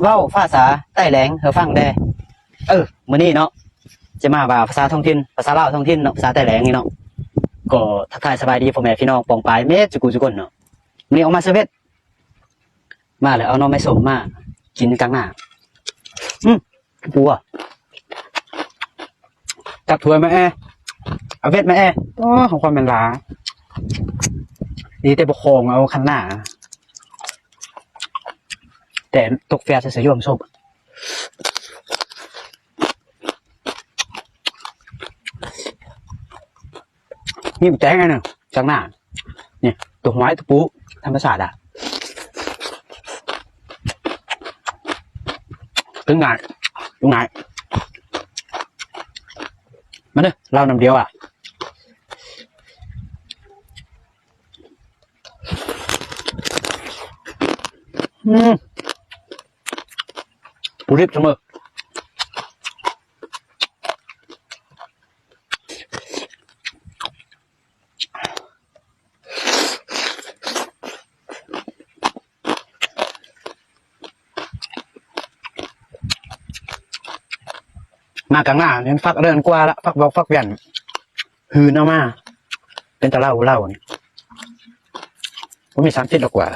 เว้าภาษาใต้แหลงเธอฟังได้มื้อนี้เนาะจะมาว่าภาษาท้องถิ่นภาษาลาวท้องถิ่นเนาะภาษาใต้แหลงนี่เนาะก็ทักทายสบายดีพ่อแม่พี่น้องปองปายเมจุกุจุกนเนาะมื้อนี้ออกมาเซเว่นมาแล้วเอาน้องไม่สมมากินกลางหน้าปัวจับถ้วยมาเอาเวทมาโอ้ของความเป็นล้าดีแต่ปกครองเอาคันหน้าแต่ตกแฟร์เสียยมชมนี่มันแจ้งไงเนี่ยจากหน้าเนี่ยตัวไม้ตัวปูธรรมศาสตร์ตึงไงตรงไหนมาเด้อเรานำเดียวปูริบเสมอมากลางหน้าเนี่ยฟักเดินกว่าละฟักบอกฟักเวียนหืนเอามาเป็นตะเล่าเนี่ยผมมี30 กว่า